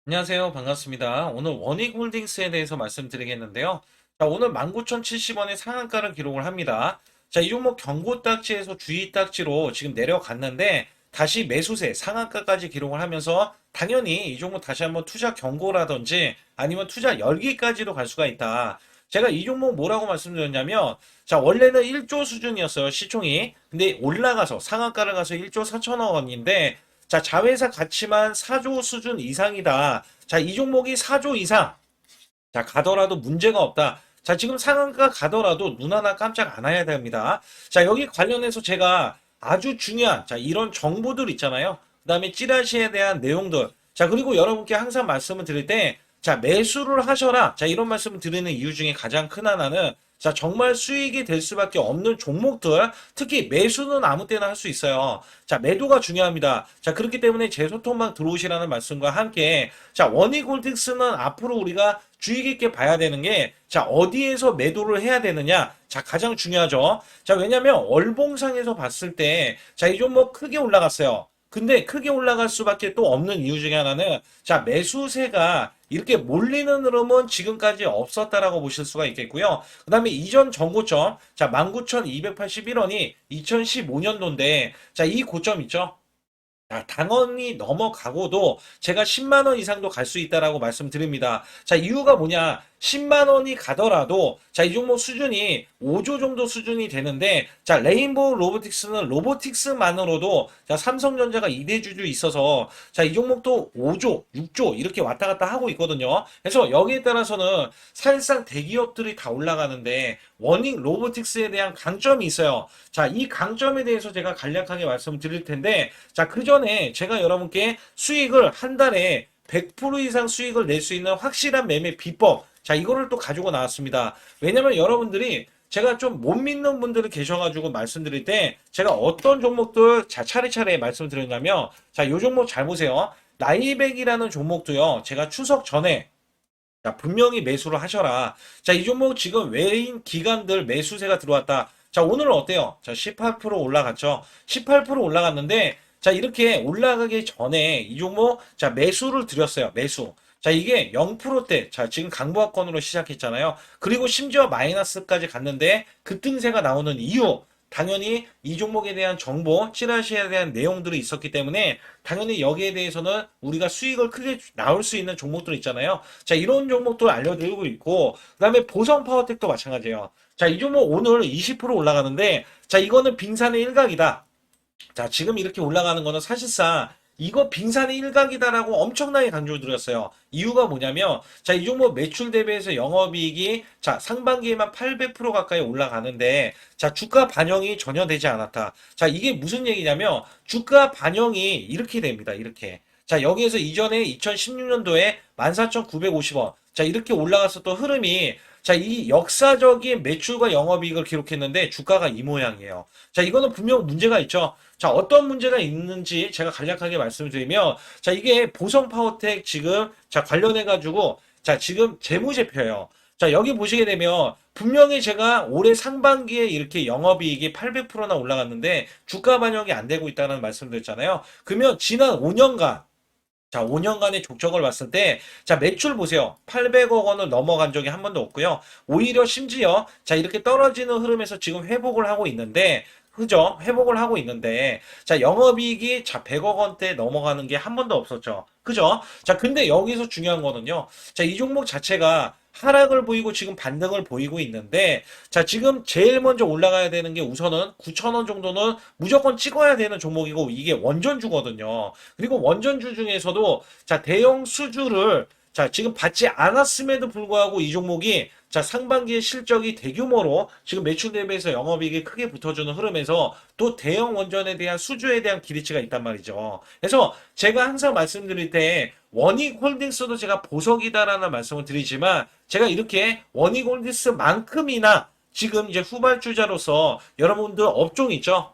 안녕하세요. 반갑습니다. 오늘 원익홀딩스에 대해서 말씀드리겠는데요. 자, 오늘 19,070원의 상한가를 기록을 합니다. 자, 이 종목 경고 딱지에서 주의 딱지로 지금 내려갔는데 다시 매수세 상한가까지 기록을 하면서 당연히 이 종목 다시 한번 투자 경고라든지 아니면 투자 열기까지도 갈 수가 있다. 제가 이 종목 뭐라고 말씀드렸냐면, 자, 원래는 1조 수준이었어요, 시총이. 근데 올라가서 상한가를 가서 1조 4천억 원인데 자, 자회사 가치만 4조 수준 이상이다. 자, 이 종목이 4조 이상. 자, 가더라도 문제가 없다. 자, 지금 상한가 가더라도 눈 하나 깜짝 안 해야 됩니다. 자, 여기 관련해서 제가 아주 중요한, 자, 이런 정보들 있잖아요. 그 다음에 찌라시에 대한 내용들. 자, 그리고 여러분께 항상 말씀을 드릴 때, 자, 매수를 하셔라. 자, 이런 말씀을 드리는 이유 중에 가장 큰 하나는, 자, 정말 수익이 될 수밖에 없는 종목들, 특히 매수는 아무 때나 할 수 있어요. 자, 매도가 중요합니다. 자, 그렇기 때문에 제 소통방 들어오시라는 말씀과 함께, 자, 원익홀딩스는 앞으로 우리가 주의 깊게 봐야 되는 게, 자, 어디에서 매도를 해야 되느냐? 자, 가장 중요하죠. 자, 왜냐면, 월봉상에서 봤을 때, 자, 이 종목 크게 올라갔어요. 근데 크게 올라갈 수밖에 또 없는 이유 중에 하나는, 자, 매수세가 이렇게 몰리는 흐름은 지금까지 없었다라고 보실 수가 있겠고요. 그 다음에 이전 전고점, 자, 19,281원이 2015년도인데, 자, 이 고점 있죠? 자, 당원이 넘어가고도 제가 10만 원 이상도 갈 수 있다라고 말씀드립니다. 자, 이유가 뭐냐? 10만 원이 가더라도 자, 이 종목 수준이 5조 정도 수준이 되는데 자, 레인보우 로보틱스는 로보틱스만으로도 자, 삼성전자가 2대 주주 있어서 자, 이 종목도 5조, 6조 이렇게 왔다 갔다 하고 있거든요. 그래서 여기에 따라서는 사실상 대기업들이 다 올라가는데 원익 로보틱스에 대한 강점이 있어요. 자, 이 강점에 대해서 제가 간략하게 말씀을 드릴 텐데 자, 그 전에 제가 여러분께 수익을 한 달에 100% 이상 수익을 낼 수 있는 확실한 매매 비법. 자, 이거를 또 가지고 나왔습니다. 왜냐면 여러분들이 제가 좀 못 믿는 분들이 계셔가지고 말씀드릴 때 제가 어떤 종목들 자, 차례차례 말씀드렸냐면 자, 요 종목 잘 보세요. 나이백이라는 종목도요. 제가 추석 전에 자, 분명히 매수를 하셔라. 자, 이 종목 지금 외인 기관들 매수세가 들어왔다. 자, 오늘은 어때요? 자, 18% 올라갔죠? 18% 올라갔는데, 자, 이렇게 올라가기 전에 이 종목, 자, 매수를 드렸어요. 매수. 자, 이게 0%대. 자, 지금 강보합권으로 시작했잖아요. 그리고 심지어 마이너스까지 갔는데, 급등세가 나오는 이유. 당연히 이 종목에 대한 정보, 찌라시에 대한 내용들이 있었기 때문에 당연히 여기에 대해서는 우리가 수익을 크게 나올 수 있는 종목들 있잖아요. 자, 이런 종목들 알려드리고 있고, 그 다음에 보성 파워텍도 마찬가지예요. 자, 이 종목 오늘 20% 올라가는데, 자, 이거는 빙산의 일각이다. 자, 지금 이렇게 올라가는 거는 사실상 이거 빙산의 일각이다라고 엄청나게 강조를 드렸어요. 이유가 뭐냐면, 자, 이 종목 매출 대비해서 영업이익이, 자, 상반기에만 800% 가까이 올라가는데, 자, 주가 반영이 전혀 되지 않았다. 자, 이게 무슨 얘기냐면, 주가 반영이 이렇게 됩니다. 이렇게. 자, 여기에서 이전에 2016년도에 14,950원. 자, 이렇게 올라갔었던 흐름이, 자, 이 역사적인 매출과 영업이익을 기록했는데, 주가가 이 모양이에요. 자, 이거는 분명 문제가 있죠. 자, 어떤 문제가 있는지 제가 간략하게 말씀을 드리면, 자, 이게 보성 파워텍 지금, 자, 관련해가지고, 자, 지금 재무제표예요. 자, 여기 보시게 되면, 분명히 제가 올해 상반기에 이렇게 영업이익이 800%나 올라갔는데, 주가 반영이 안 되고 있다는 말씀을 드렸잖아요. 그러면 지난 5년간, 자, 5년간의 족적을 봤을 때, 자, 매출 보세요. 800억 원을 넘어간 적이 한 번도 없고요. 오히려 심지어, 자, 이렇게 떨어지는 흐름에서 지금 회복을 하고 있는데, 그죠? 회복을 하고 있는데, 자, 영업이익이, 자, 100억 원대 넘어가는 게 한 번도 없었죠. 그죠? 자, 근데 여기서 중요한 거는요. 자, 이 종목 자체가 하락을 보이고 지금 반등을 보이고 있는데, 자, 지금 제일 먼저 올라가야 되는 게 우선은 9,000원 정도는 무조건 찍어야 되는 종목이고, 이게 원전주거든요. 그리고 원전주 중에서도 자, 대형 수주를 자, 지금 받지 않았음에도 불구하고 이 종목이 자, 상반기의 실적이 대규모로 지금 매출 대비해서 영업이익이 크게 붙어주는 흐름에서 또 대형 원전에 대한 수주에 대한 기대치가 있단 말이죠. 그래서 제가 항상 말씀드릴 때 원익 홀딩스도 제가 보석이다라는 말씀을 드리지만 제가 이렇게 원익 홀딩스만큼이나 지금 이제 후발주자로서 여러분들 업종 있죠?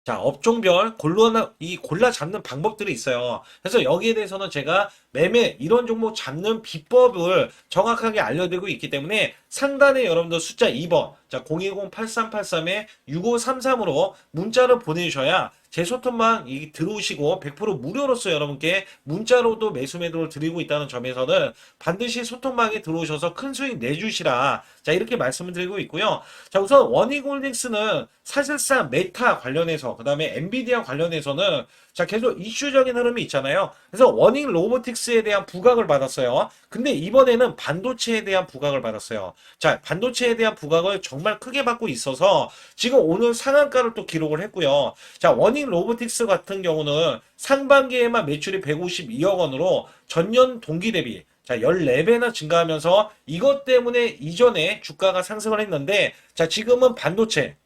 자, 업종별 골라 잡는 방법들이 있어요. 그래서 여기에 대해서는 제가 매매, 이런 종목 잡는 비법을 정확하게 알려드리고 있기 때문에 상단에 여러분들 숫자 2번, 자, 010-8383-6533으로 문자를 보내주셔야 제 소통방 들어오시고 100% 무료로서 여러분께 문자로도 매수 매도를 드리고 있다는 점에서는 반드시 소통방에 들어오셔서 큰 수익 내주시라. 자, 이렇게 말씀을 드리고 있고요. 자, 우선 원익홀딩스는 사실상 메타 관련해서, 그 다음에 엔비디아 관련해서는 자, 계속 이슈적인 흐름이 있잖아요. 그래서 원익 로보틱스에 대한 부각을 받았어요. 근데 이번에는 반도체에 대한 부각을 받았어요. 자, 반도체에 대한 부각을 정말 크게 받고 있어서 지금 오늘 상한가를 또 기록을 했고요. 자, 원익 로보틱스 같은 경우는 상반기에만 매출이 152억 원으로 전년 동기 대비 자, 14배나 증가하면서 이것 때문에 이전에 주가가 상승을 했는데 자, 지금은 반도체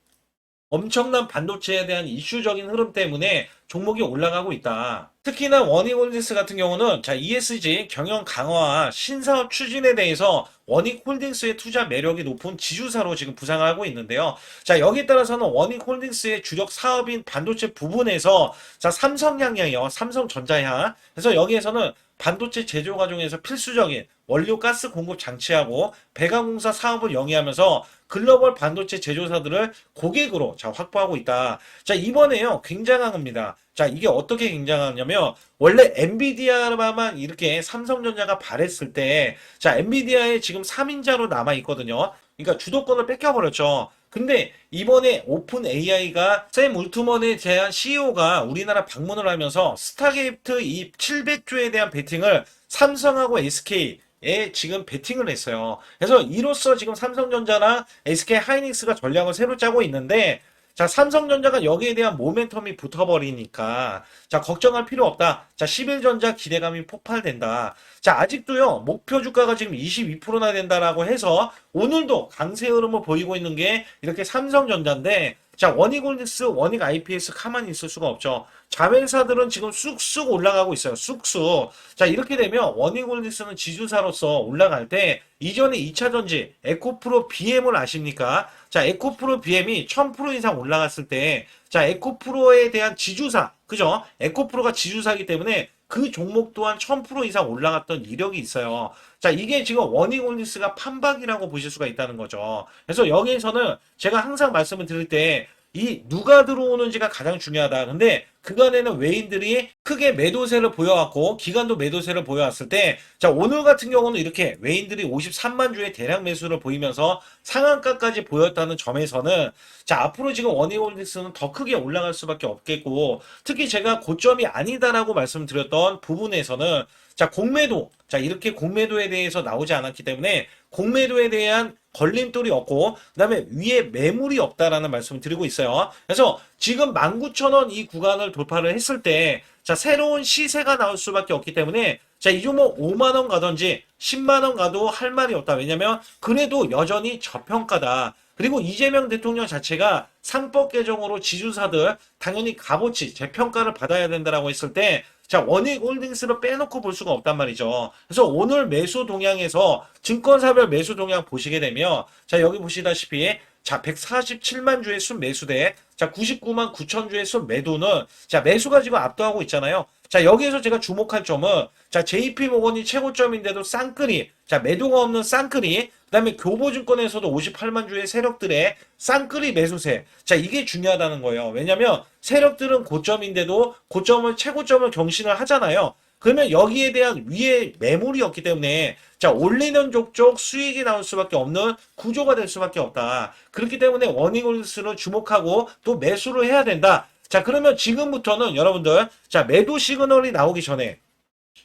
엄청난 반도체에 대한 이슈적인 흐름 때문에 종목이 올라가고 있다. 특히나 원익홀딩스 같은 경우는 자, ESG 경영 강화와 신사업 추진에 대해서 원익홀딩스의 투자 매력이 높은 지주사로 지금 부상을 하고 있는데요. 자, 여기에 따라서는 원익홀딩스의 주력 사업인 반도체 부분에서 자, 삼성향이에요. 삼성전자향. 그래서 여기에서는 반도체 제조 과정에서 필수적인 원료 가스 공급 장치하고 배관공사 사업을 영위하면서 글로벌 반도체 제조사들을 고객으로 자, 확보하고 있다. 자, 이번에요. 굉장한 겁니다. 자, 이게 어떻게 굉장하냐면 원래 엔비디아만 이렇게 삼성전자가 발했을 때 자, 엔비디아에 지금 3인자로 남아 있거든요. 그러니까 주도권을 뺏겨버렸죠. 근데 이번에 오픈 AI가 샘 울트먼에 대한 CEO가 우리나라 방문을 하면서 스타게이트 이 700조에 대한 베팅을 삼성하고 SK에 지금 베팅을 했어요. 그래서 이로써 지금 삼성전자나 SK 하이닉스가 전략을 새로 짜고 있는데 자, 삼성전자가 여기에 대한 모멘텀이 붙어버리니까 자, 걱정할 필요 없다. 자, 11전자 기대감이 폭발된다. 자, 아직도요, 목표 주가가 지금 22%나 된다라고 해서 오늘도 강세 흐름을 보이고 있는 게 이렇게 삼성전자인데 자, 원익홀딩스, 원익 IPS 가만히 있을 수가 없죠. 자회사들은 지금 쑥쑥 올라가고 있어요. 쑥쑥. 자, 이렇게 되면 원익홀딩스는 지주사로서 올라갈 때 이전에 2차전지 에코프로 BM을 아십니까? 자, 에코프로 BM이 1000% 이상 올라갔을 때 자, 에코프로에 대한 지주사, 그죠? 에코프로가 지주사이기 때문에 그 종목 또한 1000% 이상 올라갔던 이력이 있어요. 자, 이게 지금 원익홀딩스가 판박이라고 보실 수가 있다는 거죠. 그래서 여기에서는 제가 항상 말씀을 드릴 때 이 누가 들어오는지가 가장 중요하다. 근데 그간에는 외인들이 크게 매도세를 보여왔고 기관도 매도세를 보여왔을 때 자, 오늘 같은 경우는 이렇게 외인들이 53만 주의 대량 매수를 보이면서 상한가까지 보였다는 점에서는 자, 앞으로 지금 원익홀딩스는 더 크게 올라갈 수밖에 없겠고 특히 제가 고점이 아니다라고 말씀드렸던 부분에서는 자, 공매도. 자, 이렇게 공매도에 대해서 나오지 않았기 때문에 공매도에 대한 걸림돌이 없고 그다음에 위에 매물이 없다라는 말씀을 드리고 있어요. 그래서 지금 19,000원 이 구간을 돌파를 했을 때 자, 새로운 시세가 나올 수밖에 없기 때문에 자, 이 종목 5만 원 가든지 10만 원 가도 할 말이 없다. 왜냐면 그래도 여전히 저평가다. 그리고 이재명 대통령 자체가 상법 개정으로 지주사들 당연히 값어치 재평가를 받아야 된다라고 했을 때 자, 원익홀딩스를 빼놓고 볼 수가 없단 말이죠. 그래서 오늘 매수 동향에서 증권사별 매수 동향 보시게 되면 자, 여기 보시다시피 자, 147만 주의 순 매수대 자, 99만 9천 주의 순 매도는 자, 매수가 지금 압도하고 있잖아요. 자, 여기에서 제가 주목할 점은 자, JP모건이 최고점인데도 쌍끌이 자, 매도가 없는 쌍끌이 그다음에 교보증권에서도 58만 주의 세력들의 쌍끌이 매수세 자, 이게 중요하다는 거예요. 왜냐면 세력들은 고점인데도 고점을 최고점을 경신을 하잖아요. 그러면 여기에 대한 위에 매물이 없기 때문에 자, 올리는 족족 수익이 나올 수밖에 없는 구조가 될 수밖에 없다. 그렇기 때문에 원익홀딩스를 주목하고 또 매수를 해야 된다. 자, 그러면 지금부터는 여러분들 자, 매도 시그널이 나오기 전에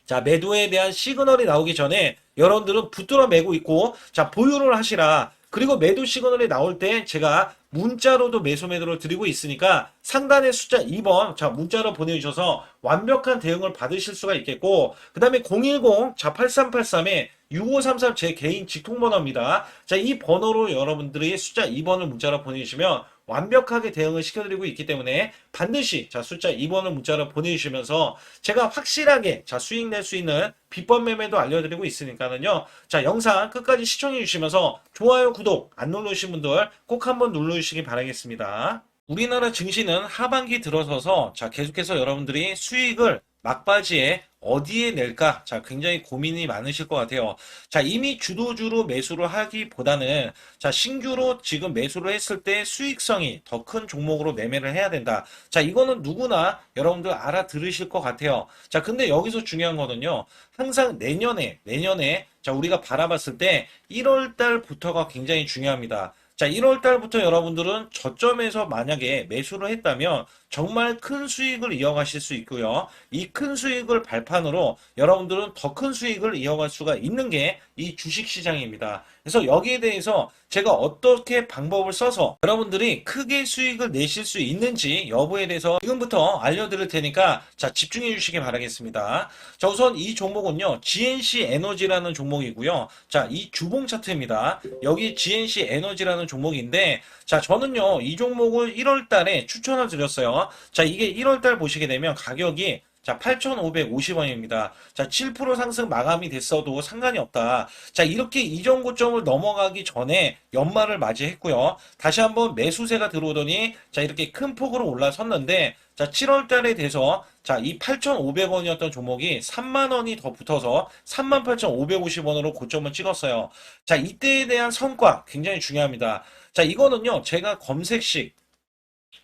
자, 매도에 대한 시그널이 나오기 전에 여러분들은 붙들어 매고 있고 자, 보유를 하시라. 그리고 매도 시그널이 나올 때 제가 문자로도 매수 매도를 드리고 있으니까 상단에 숫자 2번 자, 문자로 보내주셔서 완벽한 대응을 받으실 수가 있겠고 그 다음에 010 자, 8383에 6533 제 개인 직통번호입니다. 자, 이 번호로 여러분들이 숫자 2번을 문자로 보내주시면 완벽하게 대응을 시켜드리고 있기 때문에 반드시 자, 숫자 2번을 문자로 보내주시면서 제가 확실하게 자, 수익 낼 수 있는 비법 매매도 알려드리고 있으니까는요. 자, 영상 끝까지 시청해 주시면서 좋아요, 구독 안 누르신 분들 꼭 한번 눌러주시기 바라겠습니다. 우리나라 증시는 하반기 들어서서 자, 계속해서 여러분들이 수익을 막바지에 어디에 낼까? 자, 굉장히 고민이 많으실 것 같아요. 자, 이미 주도주로 매수를 하기보다는 자, 신규로 지금 매수를 했을 때 수익성이 더 큰 종목으로 매매를 해야 된다. 자, 이거는 누구나 여러분들 알아들으실 것 같아요. 자, 근데 여기서 중요한 거는요. 항상 내년에 자, 우리가 바라봤을 때 1월 달부터가 굉장히 중요합니다. 자, 1월 달부터 여러분들은 저점에서 만약에 매수를 했다면 정말 큰 수익을 이어가실 수 있고요. 이 큰 수익을 발판으로 여러분들은 더 큰 수익을 이어갈 수가 있는 게 이 주식 시장입니다. 그래서 여기에 대해서 제가 어떻게 방법을 써서 여러분들이 크게 수익을 내실 수 있는지 여부에 대해서 지금부터 알려드릴 테니까 자, 집중해 주시기 바라겠습니다. 자, 우선 이 종목은요, GNC 에너지라는 종목이고요. 자, 이 주봉 차트입니다. 여기 GNC 에너지라는 종목인데, 자, 저는요, 이 종목을 1월 달에 추천을 드렸어요. 자, 이게 1월 달 보시게 되면 가격이 자, 8,550원입니다. 자, 7% 상승 마감이 됐어도 상관이 없다. 자, 이렇게 이전 고점을 넘어가기 전에 연말을 맞이했고요. 다시 한번 매수세가 들어오더니 자, 이렇게 큰 폭으로 올라섰는데 자, 7월 달에 돼서 자, 이 8,500원이었던 종목이 3만 원이 더 붙어서 38,550원으로 고점을 찍었어요. 자, 이때에 대한 성과 굉장히 중요합니다. 자, 이거는요, 제가 검색식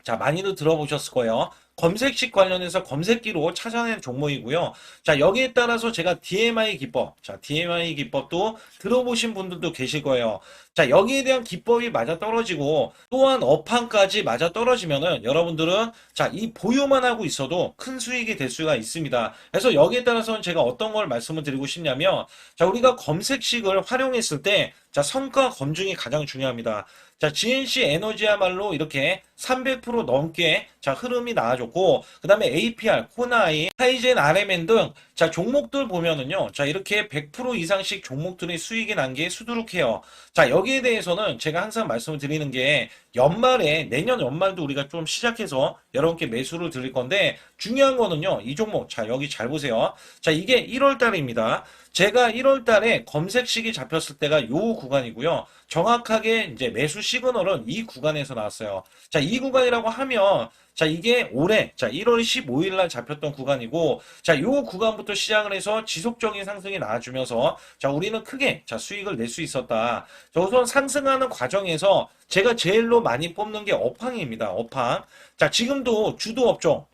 자, 많이들 들어보셨을 거예요. 검색식 관련해서 검색기로 찾아낸 종목이고요. 자, 여기에 따라서 제가 DMI 기법, 자, DMI 기법도 들어보신 분들도 계실 거예요. 자, 여기에 대한 기법이 맞아 떨어지고 또한 업황까지 맞아 떨어지면은 여러분들은 자, 이 보유만 하고 있어도 큰 수익이 될 수가 있습니다. 그래서 여기에 따라서는 제가 어떤 걸 말씀을 드리고 싶냐면 자, 우리가 검색식을 활용했을 때 자, 성과 검증이 가장 중요합니다. 자, GNC 에너지야말로 이렇게 300% 넘게 자, 흐름이 나와줬고, 그 다음에 APR, 코나이, 하이젠, RMN 등 자, 종목들 보면은요. 자, 이렇게 100% 이상씩 종목들의 수익이 난 게 수두룩해요. 자, 여기에 대해서는 제가 항상 말씀을 드리는 게 연말에, 내년 연말도 우리가 좀 시작해서 여러분께 매수를 드릴 건데, 중요한 거는요. 이 종목, 자, 여기 잘 보세요. 자, 이게 1월 달입니다. 제가 1월 달에 검색식이 잡혔을 때가 요 구간이고요. 정확하게 이제 매수 시그널은 이 구간에서 나왔어요. 자, 이 구간이라고 하면 자, 이게 올해 자, 1월 15일 날 잡혔던 구간이고 자, 요 구간부터 시작을 해서 지속적인 상승이 나와주면서 자, 우리는 크게 자, 수익을 낼 수 있었다. 자, 우선 상승하는 과정에서 제가 제일로 많이 뽑는 게 업황입니다. 업황. 자, 지금도 주도 업종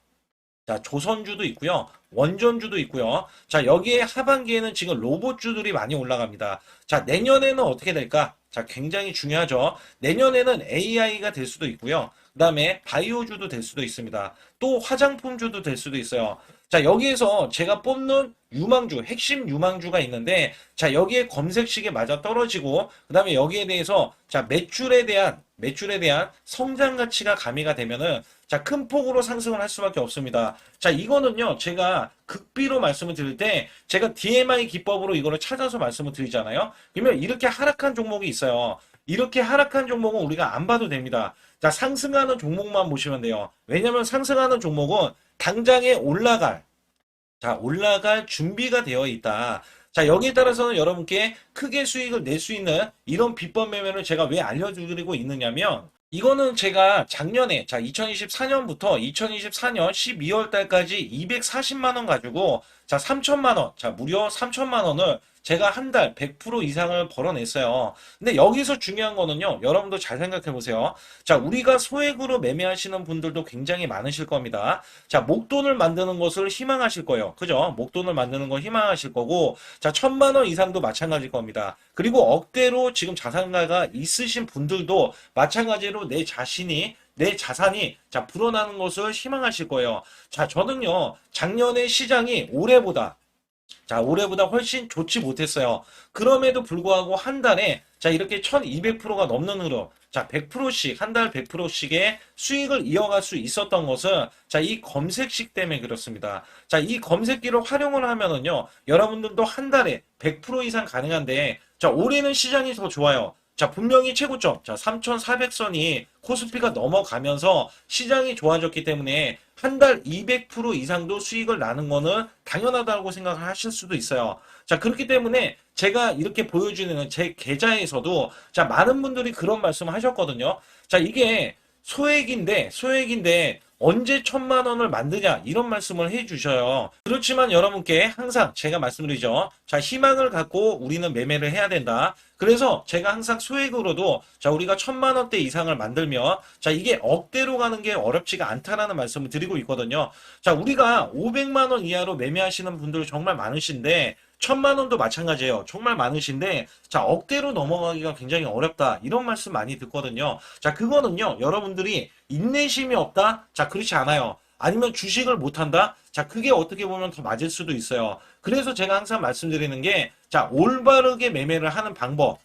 자, 조선주도 있고요. 원전주도 있고요. 자, 여기에 하반기에는 지금 로봇주들이 많이 올라갑니다. 자, 내년에는 어떻게 될까? 자, 굉장히 중요하죠. 내년에는 AI가 될 수도 있고요. 그 다음에 바이오주도 될 수도 있습니다. 또 화장품주도 될 수도 있어요. 자, 여기에서 제가 뽑는 유망주, 핵심 유망주가 있는데, 자, 여기에 검색식에 맞아 떨어지고, 그 다음에 여기에 대해서, 자, 매출에 대한 성장 가치가 가미가 되면은, 자, 큰 폭으로 상승을 할 수밖에 없습니다. 자, 이거는요, 제가 극비로 말씀을 드릴 때, 제가 DMI 기법으로 이거를 찾아서 말씀을 드리잖아요. 그러면 이렇게 하락한 종목이 있어요. 이렇게 하락한 종목은 우리가 안 봐도 됩니다. 자, 상승하는 종목만 보시면 돼요. 왜냐면 상승하는 종목은 당장에 올라갈 준비가 되어 있다. 자, 여기에 따라서는 여러분께 크게 수익을 낼 수 있는 이런 비법 매매를 제가 왜 알려드리고 있느냐면, 이거는 제가 작년에, 자, 2024년부터 2024년 12월 달까지 240만 원 가지고, 자, 3천만 원, 자, 무려 3천만 원을 제가 한 달 100% 이상을 벌어냈어요. 근데 여기서 중요한 거는요, 여러분도 잘 생각해 보세요. 자, 우리가 소액으로 매매하시는 분들도 굉장히 많으실 겁니다. 자, 목돈을 만드는 것을 희망하실 거예요. 그죠? 목돈을 만드는 걸 희망하실 거고, 자, 1,000만 원 이상도 마찬가지일 겁니다. 그리고 억대로 지금 자산가가 있으신 분들도 마찬가지로 내 자산이 자 불어나는 것을 희망하실 거예요. 자, 저는요 작년에 시장이 올해보다 훨씬 좋지 못했어요. 그럼에도 불구하고 한 달에 자 이렇게 1200%가 넘는 흐름, 자 100%씩 한 달 100%씩의 수익을 이어갈 수 있었던 것은 자 이 검색식 때문에 그렇습니다. 자, 이 검색기를 활용을 하면은요 여러분들도 한 달에 100% 이상 가능한데 자 올해는 시장이 더 좋아요. 자, 분명히 최고점, 자, 3,400선이 코스피가 넘어가면서 시장이 좋아졌기 때문에 한 달 200% 이상도 수익을 나는 거는 당연하다고 생각을 하실 수도 있어요. 자, 그렇기 때문에 제가 이렇게 보여주는 제 계좌에서도 자, 많은 분들이 그런 말씀을 하셨거든요. 자, 이게 소액인데 언제 1,000만 원을 만드냐 이런 말씀을 해주셔요. 그렇지만 여러분께 항상 제가 말씀드리죠. 자, 희망을 갖고 우리는 매매를 해야 된다. 그래서 제가 항상 소액으로도 자, 우리가 1,000만 원대 이상을 만들면 자, 이게 억대로 가는 게 어렵지가 않다라는 말씀을 드리고 있거든요. 자, 우리가 500만 원 이하로 매매하시는 분들 정말 많으신데 1,000만 원도 마찬가지예요. 정말 많으신데 자, 억대로 넘어가기가 굉장히 어렵다. 이런 말씀 많이 듣거든요. 자, 그거는요. 여러분들이 인내심이 없다? 자, 그렇지 않아요. 아니면 주식을 못한다? 자, 그게 어떻게 보면 더 맞을 수도 있어요. 그래서 제가 항상 말씀드리는 게 자, 올바르게 매매를 하는 방법.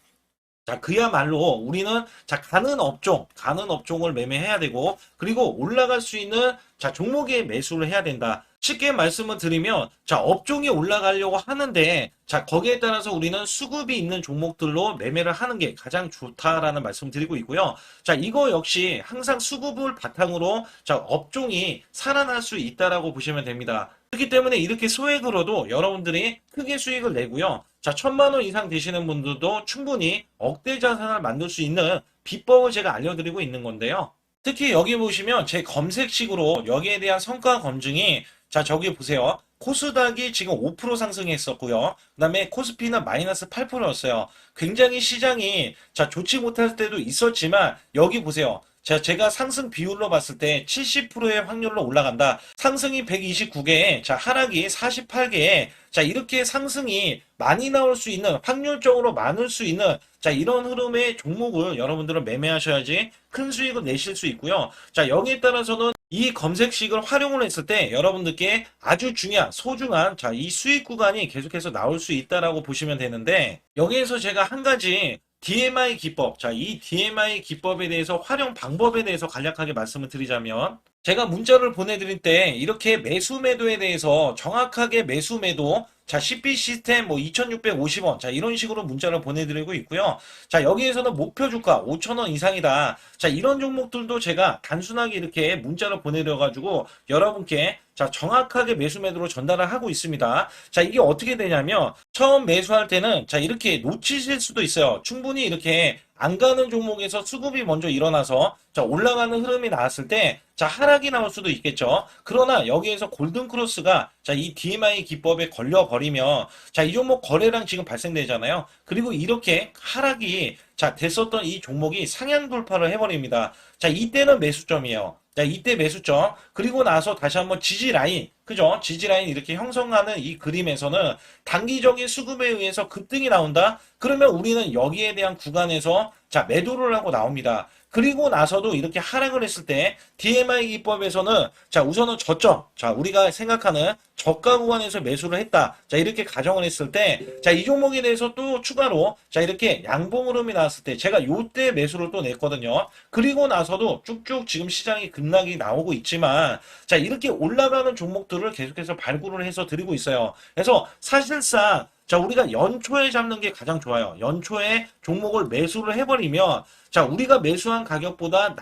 자, 그야말로 우리는 자, 가는 업종을 매매해야 되고, 그리고 올라갈 수 있는 자, 종목에 매수를 해야 된다. 쉽게 말씀을 드리면, 자, 업종이 올라가려고 하는데, 자, 거기에 따라서 우리는 수급이 있는 종목들로 매매를 하는 게 가장 좋다라는 말씀 드리고 있고요. 자, 이거 역시 항상 수급을 바탕으로 자, 업종이 살아날 수 있다라고 보시면 됩니다. 그렇기 때문에 이렇게 소액으로도 여러분들이 크게 수익을 내고요. 자, 1,000만 원 이상 되시는 분들도 충분히 억대 자산을 만들 수 있는 비법을 제가 알려드리고 있는 건데요. 특히 여기 보시면 제 검색식으로 여기에 대한 성과 검증이 자, 저기 보세요. 코스닥이 지금 5% 상승했었고요. 그 다음에 코스피는 마이너스 8%였어요. 굉장히 시장이 자, 좋지 못할 때도 있었지만 여기 보세요. 자, 제가 상승 비율로 봤을 때 70%의 확률로 올라간다. 상승이 129개에, 자, 하락이 48개에, 자, 이렇게 상승이 많이 나올 수 있는, 확률적으로 많을 수 있는, 자, 이런 흐름의 종목을 여러분들은 매매하셔야지 큰 수익을 내실 수 있고요. 자, 여기에 따라서는 이 검색식을 활용을 했을 때 여러분들께 아주 중요한, 소중한, 자, 이 수익 구간이 계속해서 나올 수 있다라고 보시면 되는데, 여기에서 제가 한 가지 DMI 기법, 자, 이 DMI 기법에 대해서 활용 방법에 대해서 간략하게 말씀을 드리자면, 제가 문자를 보내드릴 때 이렇게 매수 매도에 대해서 정확하게 매수 매도, 자, CP 시스템 뭐 2,650원, 자, 이런 식으로 문자를 보내드리고 있고요. 자, 여기에서는 목표 주가 5,000원 이상이다. 자, 이런 종목들도 제가 단순하게 이렇게 문자를 보내드려가지고 여러분께 자, 정확하게 매수 매도로 전달을 하고 있습니다. 자, 이게 어떻게 되냐면 처음 매수할 때는 자, 이렇게 놓치실 수도 있어요. 충분히 이렇게 안 가는 종목에서 수급이 먼저 일어나서 자, 올라가는 흐름이 나왔을 때 자, 하락이 나올 수도 있겠죠. 그러나 여기에서 골든 크로스가 자, 이 DMI 기법에 걸려 버리면 자, 이 종목 거래량 지금 발생되잖아요. 그리고 이렇게 하락이 자, 됐었던 이 종목이 상향 돌파를 해버립니다. 자, 이때는 매수점이에요. 자, 이때 매수점. 그리고 나서 다시 한번 지지 라인. 그죠? 지지 라인 이렇게 형성하는 이 그림에서는 단기적인 수급에 의해서 급등이 나온다? 그러면 우리는 여기에 대한 구간에서 자, 매도를 하고 나옵니다. 그리고 나서도 이렇게 하락을 했을 때 DMI 기법에서는 자, 우선은 저점. 자, 우리가 생각하는 저가 구간에서 매수를 했다. 자, 이렇게 가정을 했을 때 자, 이 종목에 대해서 또 추가로 자, 이렇게 양봉 흐름이 나왔을 때 제가 요때 매수를 또 냈거든요. 그리고 나서도 쭉쭉 지금 시장이 급락이 나오고 있지만 자, 이렇게 올라가는 종목들을 계속해서 발굴을 해서 드리고 있어요. 그래서 사실상 자, 우리가 연초에 잡는 게 가장 좋아요. 연초에 종목을 매수를 해버리면 자, 우리가 매수한 가격보다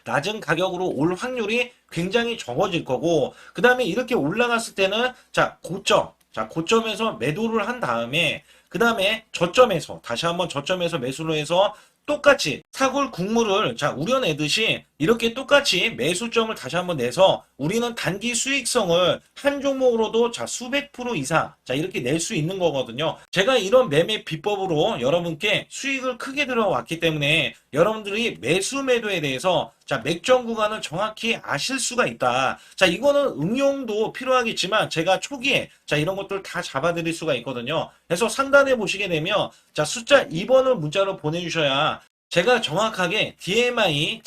낮은 가격으로 올 확률이 굉장히 적어질 거고, 그 다음에 이렇게 올라갔을 때는 자, 고점에서 매도를 한 다음에 그 다음에 저점에서 다시 한번 저점에서 매수를 해서 똑같이 사골 국물을 자, 우려내듯이 이렇게 똑같이 매수점을 다시 한번 내서 우리는 단기 수익성을 한 종목으로도 자, 수백 프로 이상 자, 이렇게 낼 수 있는 거거든요. 제가 이런 매매 비법으로 여러분께 수익을 크게 들어왔기 때문에 여러분들이 매수 매도에 대해서 자, 맥점 구간을 정확히 아실 수가 있다. 자, 이거는 응용도 필요하겠지만 제가 초기에 자, 이런 것들 다 잡아드릴 수가 있거든요. 그래서 상단에 보시게 되면 자, 숫자 2번을 문자로 보내주셔야 제가 정확하게 DMI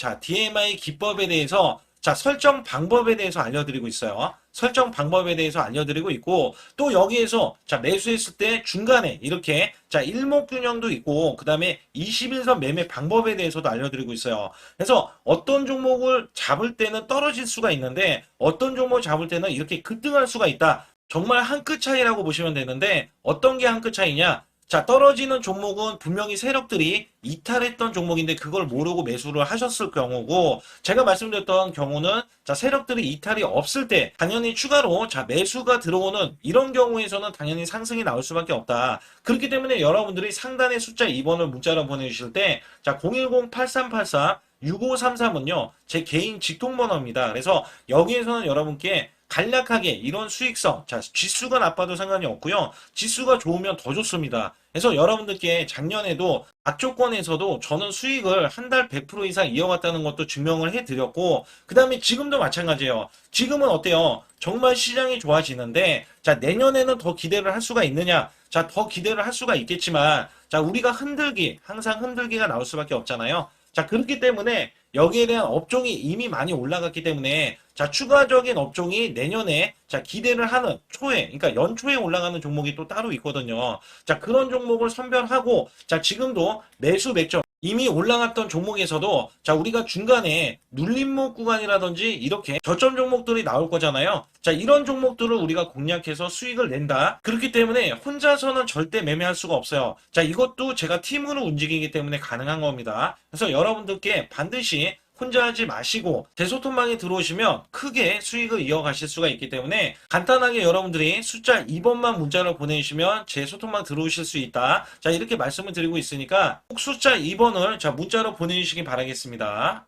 기법에 대해서 자, 설정 방법에 대해서 알려드리고 있어요. 설정 방법에 대해서 알려드리고 있고, 또 여기에서 자, 매수했을 때 중간에 이렇게 자, 일목균형도 있고, 그 다음에 21선 매매 방법에 대해서도 알려드리고 있어요. 그래서 어떤 종목을 잡을 때는 떨어질 수가 있는데, 어떤 종목을 잡을 때는 이렇게 급등할 수가 있다. 정말 한 끗 차이라고 보시면 되는데, 어떤 게 한 끗 차이냐? 자, 떨어지는 종목은 분명히 세력들이 이탈했던 종목인데 그걸 모르고 매수를 하셨을 경우고, 제가 말씀드렸던 경우는 자, 세력들이 이탈이 없을 때 당연히 추가로 자, 매수가 들어오는 이런 경우에서는 당연히 상승이 나올 수밖에 없다. 그렇기 때문에 여러분들이 상단에 숫자 2번을 문자로 보내주실 때 자, 010-8384 6533은요, 제 개인 직통번호입니다. 그래서 여기에서는 여러분께 간략하게 이런 수익성, 자, 지수가 나빠도 상관이 없고요. 지수가 좋으면 더 좋습니다. 그래서 여러분들께 작년에도 악조건에서도 저는 수익을 한 달 100% 이상 이어갔다는 것도 증명을 해드렸고, 그 다음에 지금도 마찬가지예요. 지금은 어때요? 정말 시장이 좋아지는데, 자, 내년에는 더 기대를 할 수가 있느냐? 자, 더 기대를 할 수가 있겠지만, 자, 우리가 흔들기, 항상 흔들기가 나올 수밖에 없잖아요. 자, 그렇기 때문에 여기에 대한 업종이 이미 많이 올라갔기 때문에 자, 추가적인 업종이 내년에 자, 기대를 하는 초에, 그러니까 연초에 올라가는 종목이 또 따로 있거든요. 자, 그런 종목을 선별하고 자, 지금도 매수 맥점 이미 올라갔던 종목에서도 자, 우리가 중간에 눌림목 구간이라든지 이렇게 저점 종목들이 나올 거잖아요. 자, 이런 종목들을 우리가 공략해서 수익을 낸다. 그렇기 때문에 혼자서는 절대 매매할 수가 없어요. 자, 이것도 제가 팀으로 움직이기 때문에 가능한 겁니다. 그래서 여러분들께 반드시 혼자 하지 마시고 제 소통방에 들어오시면 크게 수익을 이어가실 수가 있기 때문에 간단하게 여러분들이 숫자 2번만 문자로 보내주시면 제 소통방 들어오실 수 있다. 자, 이렇게 말씀을 드리고 있으니까 꼭 숫자 2번을 자, 문자로 보내주시기 바라겠습니다.